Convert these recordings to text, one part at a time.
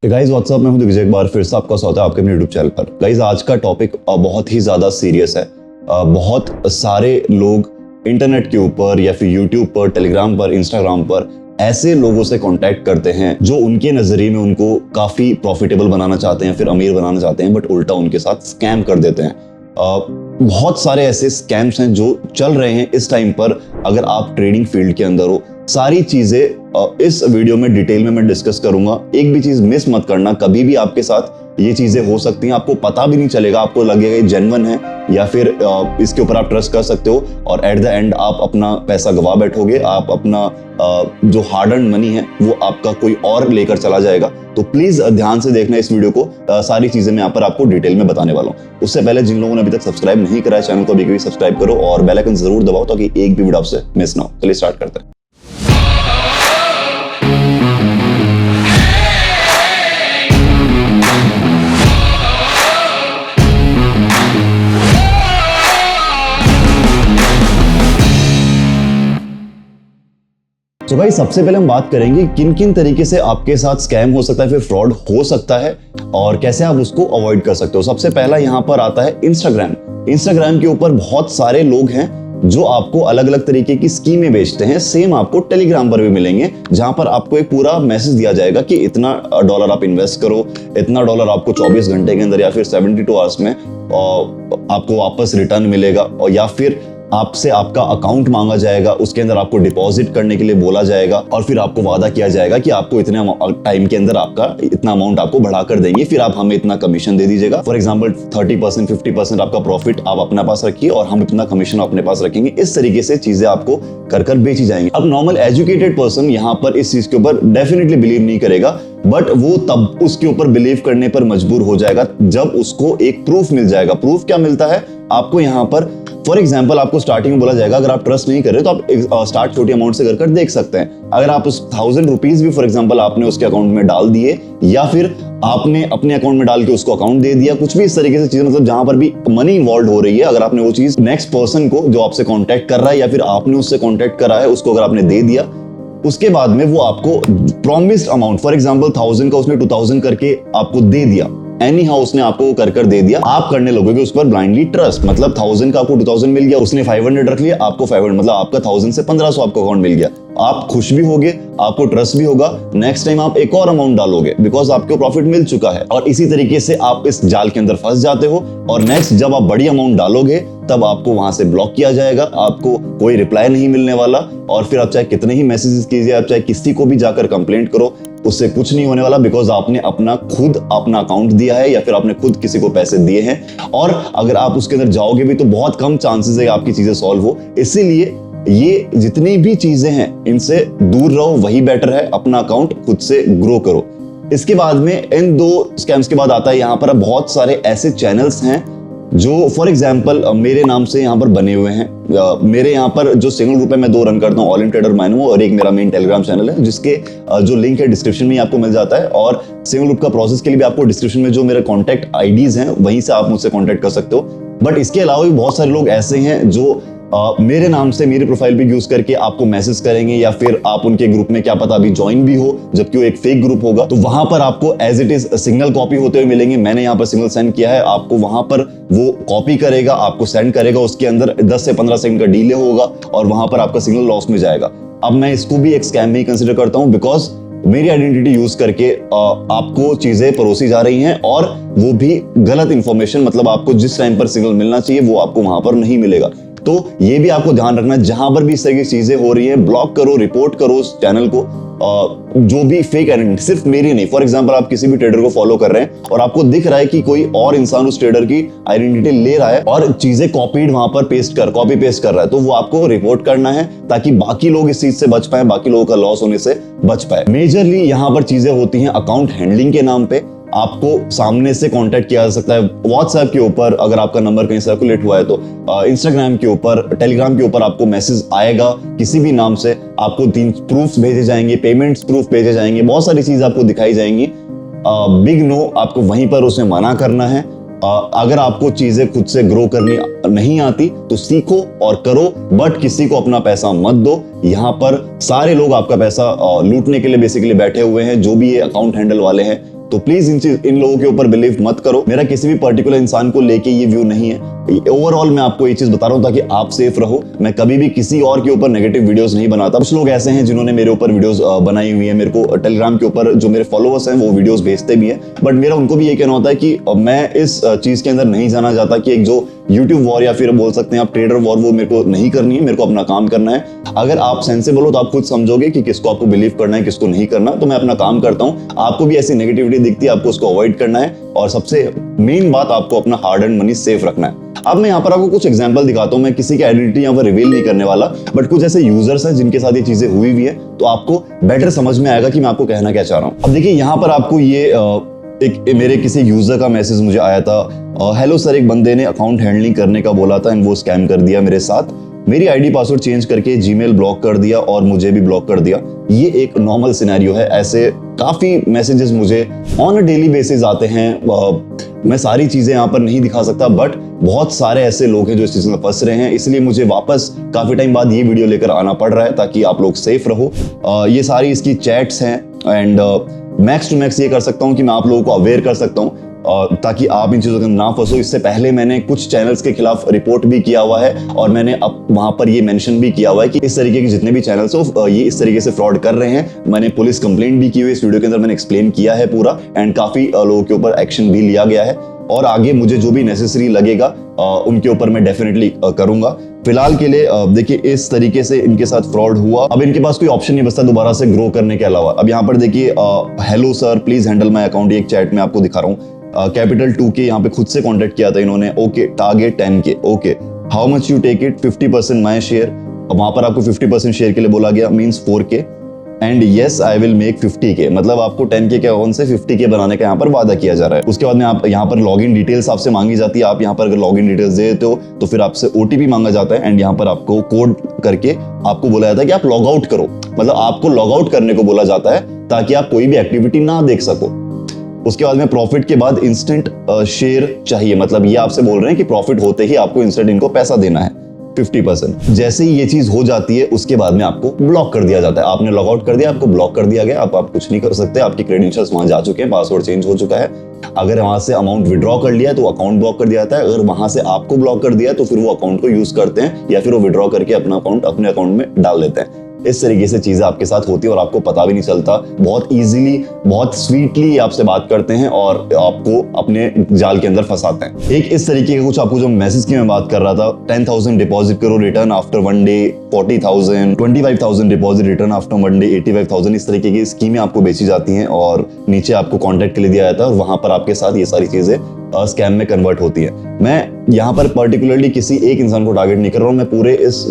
Guys what's up में हूं दिग्विजय, एक बार फिर से आपका स्वागत है आपके अपने यूट्यूब चैनल पर। गाइस आज का टॉपिक बहुत ही ज़्यादा सीरियस है। बहुत सारे लोग इंटरनेट के ऊपर या फिर यूट्यूब पर, टेलीग्राम पर, इंस्टाग्राम पर ऐसे लोगों से कांटेक्ट करते हैं जो उनके नज़रिए में उनको काफ़ी प्रॉफिटेबल बनाना चाहते हैं, फिर अमीर बनाना चाहते हैं, बट उल्टा उनके साथ स्कैम कर देते हैं। बहुत सारे ऐसे स्कैम्स हैं जो चल रहे हैं इस टाइम पर। अगर आप ट्रेडिंग फील्ड के अंदर हो, सारी चीजें इस वीडियो में डिटेल में मैं डिस्कस करूंगा। एक भी चीज मिस मत करना। कभी भी आपके साथ ये चीजें हो सकती हैं, आपको पता भी नहीं चलेगा, आपको लगेगा ये जेन्युइन है या फिर इसके ऊपर आप ट्रस्ट कर सकते हो, और एट द एंड आप अपना पैसा गवा बैठोगे। आप अपना जो हार्ड अर्न मनी है वो आपका कोई और लेकर चला जाएगा। तो प्लीज ध्यान से देखना इस वीडियो को। सारी चीजें मैं यहाँ पर आपको डिटेल में बताने वाला हूँ। उससे पहले जिन लोगों ने अभी तक सब्सक्राइब नहीं करा है चैनल को, अभी सब्सक्राइब करो और बेल आइकन जरूर दबाओ ताकि एक भी वीडियो आपसे मिस ना हो। चलिए स्टार्ट करते हैं। तो भाई सबसे पहले हम बात करेंगे किन किन तरीके से आपके साथ स्कैम हो सकता है, फिर फ्रॉड हो सकता है और कैसे आप उसको अवॉइड कर सकते हो। सबसे पहला यहाँ पर आता है इंस्टाग्राम। इंस्टाग्राम के ऊपर बहुत सारे लोग हैं जो आपको अलग अलग तरीके की स्कीमें बेचते हैं। सेम आपको टेलीग्राम पर भी मिलेंगे, जहां पर आपको एक पूरा मैसेज दिया जाएगा कि इतना डॉलर आप इन्वेस्ट करो, इतना डॉलर आपको 24 घंटे के अंदर या फिर 72 आवर्स में आपको वापस रिटर्न मिलेगा, और या फिर आपसे आपका अकाउंट मांगा जाएगा, उसके अंदर आपको डिपॉजिट करने के लिए बोला जाएगा, और फिर आपको वादा किया जाएगा कि आपको इतने टाइम के अंदर आपका इतना अमाउंट आपको बढ़ा कर देंगे, फिर आप हमें इतना कमीशन दे दीजिएगा। फॉर एग्जांपल 30% 50% आपका प्रॉफिट आप अपने पास रखिए और हम इतना कमीशन अपने पास रखेंगे। इस तरीके से चीजें आपको कर कर बेची जाएंगी। अब नॉर्मल एजुकेटेड पर्सन यहाँ पर इस चीज के ऊपर डेफिनेटली बिलीव नहीं करेगा, बट वो तब उसके ऊपर बिलीव करने पर मजबूर हो जाएगा जब उसको एक प्रूफ मिल जाएगा। प्रूफ क्या मिलता है आपको यहाँ पर? फॉर एग्जाम्पल आपको स्टार्टिंग में बोला जाएगा अगर आप ट्रस्ट नहीं कर रहे तो आप स्टार्ट छोटी अमाउंट से कर देख सकते हैं। अगर आप उस 1000 रुपीज भी फॉर एग्जाम्पल आपने उसके अकाउंट में डाल दिए, या फिर आपने अपने अकाउंट में डाल के उसको अकाउंट दे दिया, कुछ भी इस तरीके से चीजें, मतलब जहां पर भी मनी इन्वॉल्व हो रही है, अगर आपने वो चीज नेक्स्ट पर्सन को जो आपसे कॉन्टेक्ट कर रहा है या फिर आपने उससे कॉन्टेक्ट करा है उसको अगर आपने दे दिया, उसके बाद में वो आपको प्रॉमिस्ड अमाउंट, फॉर एग्जाम्पल 1000 का उसने 2000 करके आपको दे दिया, एनी हाउ उसने आपको कर दे दिया, आप करने लगोगे उस पर ब्लाइंडली ट्रस्ट। मतलब 1000 का आपको 2000 मिल गया, उसने 500 रख लिया, आपको 500, मतलब आपका 1000 से 1500 आपको अकाउंट मिल गया। आप खुश भी होगे, आपको ट्रस्ट भी होगा, नेक्स्ट टाइम आप एक और अमाउंट डालोगे बिकॉज आपको प्रॉफिट मिल चुका है। और इसी तरीके से आप इस जाल के अंदर फंस जाते हो, और नेक्स्ट जब आप बड़ी अमाउंट डालोगे तब आपको वहां से ब्लॉक किया जाएगा, आपको कोई रिप्लाई नहीं मिलने वाला, और फिर आप चाहे कितने ही मैसेजेस कीजिए, आप चाहे किसी को भी जाकर कंप्लेंट करो, उससे कुछ नहीं होने वाला, बिकॉज आपने अपना अकाउंट दिया है या फिर आपने खुद किसी को पैसे दिए हैं। और अगर आप उसके अंदर जाओगे भी तो बहुत कम चांसेस है आपकी चीजें सॉल्व हो। इसीलिए ये जितनी भी चीजें हैं इनसे दूर रहो, वही बेटर है। अपना अकाउंट खुद से ग्रो करो। इसके बाद में इन दो स्कैम्स के बाद आता है यहाँ पर बहुत सारे ऐसे चैनल्स हैं जो फॉर एग्जाम्पल मेरे नाम से यहाँ पर बने हुए हैं। मेरे यहाँ पर जो सिंगल ग्रुप है मैं 2 रन करता हूँ, ऑल इन ट्रेडर माइनो, और एक मेरा मेन टेलीग्राम चैनल है जिसके जो लिंक है डिस्क्रिप्शन में आपको मिल जाता है। और सिंगल ग्रुप का प्रोसेस के लिए भी आपको डिस्क्रिप्शन में जो मेरे कॉन्टैक्ट आईडीज हैं वहीं से आप मुझसे कॉन्टैक्ट कर सकते हो। बट इसके अलावा भी बहुत सारे लोग ऐसे हैं जो मेरे नाम से मेरी प्रोफाइल भी यूज करके आपको मैसेज करेंगे, या फिर आप उनके ग्रुप में क्या पता अभी ज्वाइन भी हो, जबकि वो एक फेक ग्रुप होगा। तो वहां पर आपको as it is signal copy होते हुए मिलेंगे। मैंने यहाँ पर सिग्नल सेंड किया है, आपको वहां पर वो कॉपी करेगा, आपको सेंड करेगा, उसके अंदर 10 से 15 सेकंड का डिले होगा और वहां पर आपका सिग्नल लॉस में जाएगा। अब मैं इसको भी एक स्कैम में ही कंसिडर करता हूं, बिकॉज मेरी आइडेंटिटी यूज करके आपको चीजें परोसी जा रही हैं, और वो भी गलत इंफॉर्मेशन, मतलब आपको जिस टाइम पर सिग्नल मिलना चाहिए वो आपको वहां पर नहीं मिलेगा। तो ये भी आपको ध्यान रखना है, जहां पर भी इस तरह की चीजें हो रही हैं ब्लॉक करो, रिपोर्ट करो उस चैनल को। जो भी फेक आइडेंटिटी, सिर्फ मेरी नहीं, फॉर एग्जांपल आप किसी भी ट्रेडर को फॉलो कर रहे हैं और आपको दिख रहा है कि कोई और इंसान उस ट्रेडर की आइडेंटिटी ले रहा है और चीजें कॉपीड वहां पर कॉपी पेस्ट कर रहा है, तो वो आपको रिपोर्ट करना है ताकि बाकी लोग इस चीज से बच पाए, बाकी लोगों का लॉस होने से बच पाए। मेजरली यहाँ पर चीजें होती हैं अकाउंट हैंडलिंग के नाम पे। आपको सामने से कांटेक्ट किया जा सकता है व्हाट्सएप के ऊपर, अगर आपका नंबर कहीं सर्कुलेट हुआ है तो इंस्टाग्राम के ऊपर, टेलीग्राम के ऊपर आपको मैसेज आएगा किसी भी नाम से, आपको 3 प्रूफ्स भेजे जाएंगे, पेमेंट्स प्रूफ भेजे जाएंगे, बहुत सारी चीज आपको दिखाई जाएंगी। बिग नो आपको वहीं पर उसे मना करना है। अगर आपको चीजें खुद से ग्रो करनी नहीं आती तो सीखो और करो, बट किसी को अपना पैसा मत दो। यहाँ पर सारे लोग आपका पैसा लूटने के लिए बेसिकली बैठे हुए हैं, जो भी ये अकाउंट हैंडल वाले हैं। तो प्लीज इन लोगों के ऊपर बिलीव मत करो। मेरा किसी भी पर्टिकुलर इंसान को लेके ये व्यू नहीं है, ओवरऑल मैं आपको ये चीज बता रहा हूँ ताकि आप सेफ रहो। मैं कभी भी किसी और के ऊपर नेगेटिव वीडियोस नहीं बनाता। कुछ लोग ऐसे हैं जिन्होंने मेरे ऊपर वीडियोस बनाई हुई है, मेरे को टेलीग्राम के ऊपर जो मेरे फॉलोअर्स हैं वो वीडियोस भेजते भी हैं, बट मेरा उनको भी ये कहना होता है कि मैं इस चीज के अंदर नहीं जाना चाहता कि एक जो यूट्यूब वॉर या फिर बोल सकते हैं आप ट्रेडर वॉर, वो मेरे को नहीं करनी है। मेरे को अपना काम करना है। अगर आप सेंसिबल हो तो आप खुद समझोगे कि किसको आपको बिलीव करना है, किसको नहीं करना। तो मैं अपना काम करता हूँ। आपको भी ऐसी नेगेटिविटी दिखती है, आपको उसको अवॉइड करना है, और सबसे मेन बात, आपको अपना हार्ड एंड मनी सेफ रखना है। अब मैं यहाँ पर आपको कुछ एग्जांपल दिखाता हूँ। मैं किसी की आइडेंटिटी यहाँ पर रिवील नहीं करने वाला, बट कुछ ऐसे यूजर्स हैं जिनके साथ ये चीजें हुई हुई है, तो आपको बेटर समझ में आएगा कि मैं आपको कहना क्या चाह रहा हूँ। अब देखिए यहाँ पर आपको ये एक मेरे किसी यूजर का मैसेज मुझे आया था, हेलो सर, एक बंदे ने अकाउंट हैंडलिंग करने का बोला था एंड वो स्कैम कर दिया मेरे साथ। मेरी आईडी पासवर्ड चेंज करके जीमेल ब्लॉक कर दिया और मुझे भी ब्लॉक कर दिया। ये एक नॉर्मल सिनेरियो है। ऐसे काफी मैसेजेस मुझे ऑन अ डेली बेसिस आते हैं। मैं सारी चीजें यहाँ पर नहीं दिखा सकता, बट बहुत सारे ऐसे लोग हैं जो इस चीज में फंस रहे हैं। इसलिए मुझे वापस काफी टाइम बाद ये वीडियो लेकर आना पड़ रहा है ताकि आप लोग सेफ रहो। ये सारी इसकी चैट्स हैं एंड मैक्स टू मैक्स ये कर सकता हूँ कि मैं आप लोगों को अवेयर कर सकता हूँ ताकि आप इन चीजों के ना फंसो। इससे पहले मैंने कुछ चैनल्स के खिलाफ रिपोर्ट भी किया हुआ है और मैंने अब वहां पर ये मेंशन भी किया हुआ है कि इस तरीके के जितने भी चैनल्स हो ये इस तरीके से फ्रॉड कर रहे हैं। मैंने पुलिस कंप्लेंट भी की हुई, इस वीडियो के अंदर मैंने एक्सप्लेन किया है पूरा, एंड काफी लोगों के ऊपर एक्शन भी लिया गया है, और आगे मुझे जो भी नेसेसरी लगेगा उनके ऊपर मैं डेफिनेटली करूंगा। फिलहाल के लिए देखिए इस तरीके से इनके साथ फ्रॉड हुआ। अब इनके पास कोई ऑप्शन नहीं बचता दोबारा से ग्रो करने के अलावा। अब यहाँ पर देखिए, hello sir, please handle my account, ये एक चैट में आपको दिखा रहा हूँ। कैपिटल 2 के यहाँ पे खुद से कांटेक्ट किया था इन्होंने। Okay, target 10K। Okay, how much you take it? 50% my share. वहां पर आपको 50% शेयर के लिए बोला गया, means 4K, and yes I will make 50K। मतलब आपको 10K के अकाउंट से 50K बनाने का यहाँ पर वादा किया जा रहा है। उसके बाद में आप यहाँ पर लॉगिन डिटेल्स आपसे मांगी जाती है। आप यहाँ पर अगर लॉगिन डिटेल्स दे देते हो तो फिर आपसे OTP मांगा जाता है, एंड यहाँ पर आपको कोड करके आपको बोला जाता है कि आप लॉग आउट करो। मतलब आपको लॉग आउट करने को बोला जाता है ताकि आप कोई भी एक्टिविटी ना देख सको। उसके बाद में प्रॉफिट के बाद इंस्टेंट शेयर चाहिए। मतलब ये आपसे बोल रहे हैं कि प्रॉफिट होते ही आपको इंस्टेंट इनको पैसा देना है 50%। जैसे ही ये चीज हो जाती है उसके बाद में आपको ब्लॉक कर दिया जाता है। आपने लॉग आउट कर दिया, आपको ब्लॉक कर दिया गया। अब आप कुछ नहीं कर सकते, आपके क्रेडेंशियल्स वहां जा चुके हैं, पासवर्ड चेंज हो चुका है। अगर वहां से अमाउंट विड्रॉ कर लिया तो अकाउंट ब्लॉक कर दिया जाता है। अगर वहां से आपको ब्लॉक कर दिया तो फिर वो अकाउंट को यूज करते हैं या फिर वो विड्रॉ करके अपना अकाउंट अपने अकाउंट में डाल देते हैं। इस तरीके से चीजें आपके साथ होती है और आपको पता भी नहीं चलता। बहुत इजीली, बहुत स्वीटली आपसे बात करते हैं और आपको अपने जाल के अंदर फंसाते हैं। एक इस तरीके का कुछ आपको जो मैसेज की मैं बात कर रहा था, 10,000 डिपॉजिट करो, return after 1 day 40,000, 25,000 deposit, return after 1 day 85,000। इस तरीके की स्कीमें आपको बेची जाती हैं और नीचे आपको कॉन्टेक्ट के लिए दिया जाता है और वहां पर आपके साथ ये सारी चीजें स्कैम में कन्वर्ट होती है। मैं यहाँ पर पर्टिकुलरली किसी एक इंसान को टारगेट नहीं कर रहा हूँ, मैं पूरे इस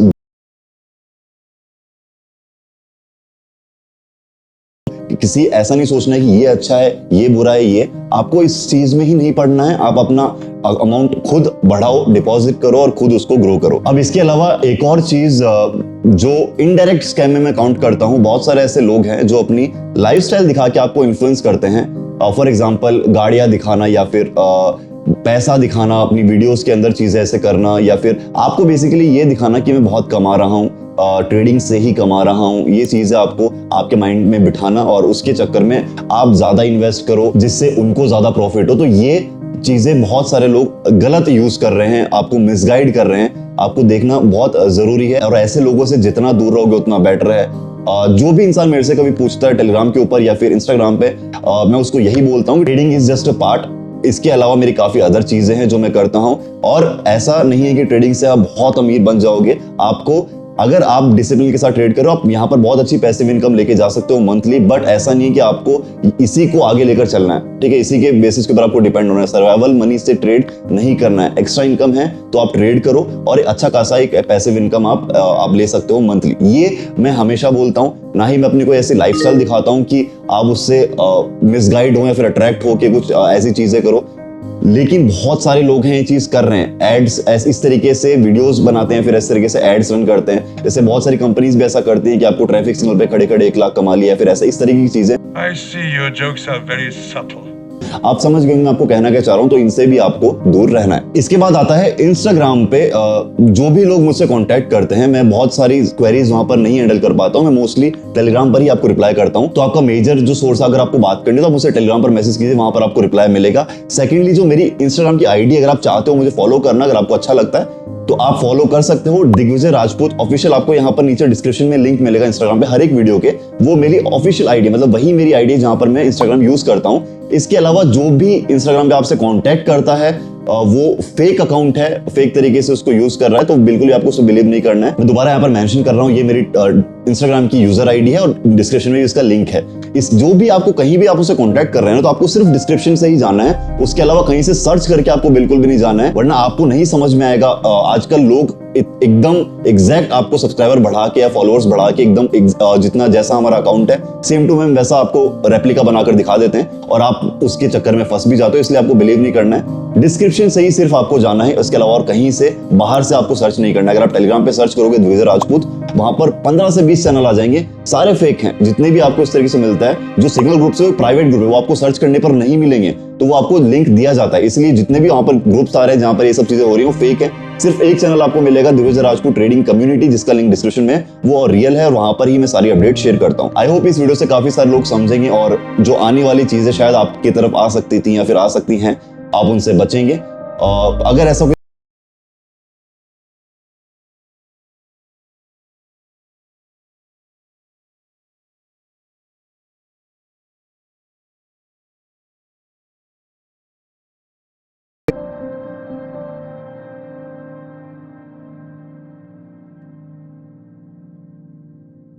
किसी ऐसा नहीं सोचना है कि ये अच्छा है, ये बुरा है। ये आपको इस चीज में ही नहीं पड़ना है। आप अपना अमाउंट खुद बढ़ाओ, डिपॉजिट करो और खुद उसको ग्रो करो। अब इसके अलावा एक और चीज जो इनडायरेक्ट स्कैम में मैं काउंट करता हूं, बहुत सारे ऐसे लोग हैं जो अपनी लाइफस्टाइल दिखा के आपको इन्फ्लुएंस करते हैं। फॉर एग्जांपल गाड़ियां दिखाना या फिर पैसा दिखाना, अपनी वीडियोस के अंदर चीजें ऐसे करना, या फिर आपको बेसिकली ये दिखाना कि मैं बहुत कमा रहा हूँ, ट्रेडिंग से ही कमा रहा हूँ। ये चीजें आपको आपके माइंड में बिठाना और उसके चक्कर में आप ज्यादा इन्वेस्ट करो जिससे उनको ज्यादा प्रॉफिट हो। तो ये चीजें बहुत सारे लोग गलत यूज कर रहे हैं, आपको मिसगाइड कर रहे हैं। आपको देखना बहुत जरूरी है और ऐसे लोगों से जितना दूर रहोगे उतना बेटर है। जो भी इंसान मेरे से कभी पूछता है टेलीग्राम के ऊपर या फिर इंस्टाग्राम पे, मैं उसको यही बोलता हूँ, trading is just a part. इसके अलावा मेरी काफी अदर चीजें हैं जो मैं करता हूं, और ऐसा नहीं है कि ट्रेडिंग से आप बहुत अमीर बन जाओगे। आपको अगर आप डिसिप्लिन के साथ ट्रेड करो, आप यहाँ पर बहुत अच्छी पैसिव इनकम लेके जा सकते हो मंथली, बट ऐसा नहीं है कि आपको इसी को आगे लेकर चलना है। ठीक है, इसी के बेसिस के ऊपर आपको डिपेंड होना है। सर्वाइवल मनी से ट्रेड नहीं करना है। एक्स्ट्रा इनकम है तो आप ट्रेड करो और अच्छा खासा एक पैसिव इनकम आप ले सकते हो मंथली। ये मैं हमेशा बोलता हूँ। ना ही मैं अपनी कोई ऐसी लाइफस्टाइल दिखाता हूँ कि आप उससे मिसगाइड हो या फिर अट्रैक्ट हो के कुछ ऐसी चीजें करो। लेकिन बहुत सारे लोग हैं ये चीज कर रहे हैं, एड्स इस तरीके से वीडियोस बनाते हैं, फिर इस तरीके से एड्स रन करते हैं। जैसे बहुत सारी कंपनीज भी ऐसा करती हैं कि आपको ट्रैफिक सिग्नल पे खड़े खड़े 1 लाख कमा लिया, फिर ऐसा इस तरीके की चीजें। I see your jokes are very subtle. आप समझ गए मैं आपको कहना क्या चाह रहा हूं, तो इनसे भी आपको दूर रहना है। इसके बाद आता है इंस्टाग्राम पे जो भी लोग मुझसे कांटेक्ट करते हैं, मैं बहुत सारी क्वेरीज वहां पर नहीं हैंडल कर पाता हूं, मैं मोस्टली टेलीग्राम पर ही आपको रिप्लाई करता हूं। तो आपका मेजर जो सोर्स अगर आपको बात करनी है तो आप मुझसे टेलीग्राम पर मैसेज कीजिए, वहां पर आपको रिप्लाई मिलेगा। सेकेंडली जो मेरी इंस्टाग्राम की आईडी अगर आप चाहते हो मुझे फॉलो करना, अगर आपको अच्छा लगता है तो आप फॉलो कर सकते हो, दिग्विजय राजपूत ऑफिशियल। आपको यहाँ पर नीचे डिस्क्रिप्शन में लिंक मिलेगा इंस्टाग्राम पे हर एक वीडियो के, वो मेरी ऑफिशियल आईडी, मतलब वही मेरी आईडी जहां पर मैं इंस्टाग्राम यूज करता हूं। इसके अलावा जो भी इंस्टाग्राम पे आपसे कांटेक्ट करता है वो फेक अकाउंट है, फेक तरीके से उसको यूज कर रहा है, तो बिल्कुल भी आपको उसको बिलीव नहीं करना है। मैं दोबारा यहाँ पर मेंशन कर रहा हूँ, ये मेरी इंस्टाग्राम की यूजर आईडी है और डिस्क्रिप्शन में भी इसका लिंक है। इस जो भी आपको कहीं भी आप उससे कांटेक्ट कर रहे हैं तो आपको सिर्फ डिस्क्रिप्शन से ही जाना है, उसके अलावा कहीं से सर्च करके आपको बिल्कुल भी नहीं जाना है, वरना आपको नहीं समझ में आएगा। आजकल लोग एकदम एग्जैक्ट आपको सब्सक्राइबर बढ़ा के या फॉलोअर्स बढ़ा के एकदम जितना जैसा हमारा अकाउंट है सेम टू सेम वैसा आपको रेप्लिका बनाकर दिखा देते हैं और आप उसके चक्कर में फंस भी जाते हो। इसलिए आपको बिलीव नहीं करना है, डिस्क्रिप्शन से ही सिर्फ आपको जाना है, उसके अलावा और कहीं से बाहर से आपको सर्च नहीं करना है। अगर आप टेलीग्राम पे सर्च करोगे दिग्विजय राजपूत, वहां पर 15 से 20 चैनल आ जाएंगे, सारे फेक हैं। जितने भी आपको इस तरीके से मिलता है, जो सिग्नल ग्रुप से प्राइवेट ग्रुप है, वो आपको सर्च करने पर नहीं मिलेंगे, तो वो आपको लिंक दिया जाता है। इसलिए जितने भी वहां पर ग्रुप्स आ रहे हैं जहां पर ये सब चीजें हो रही है वो फेक है। सिर्फ एक चैनल आपको मिलेगा दिग्विजय राजपूत ट्रेडिंग कम्युनिटी, जिसका लिंक डिस्क्रिप्शन में है, वो रियल है और वहां पर ही मैं सारी अपडेट शेयर करता हूं। आई होप इस वीडियो से काफी सारे लोग समझेंगे और जो आने वाली चीजें शायद आपकी तरफ आ सकती थी या फिर आ सकती हैं, आप उनसे बचेंगे। अगर ऐसा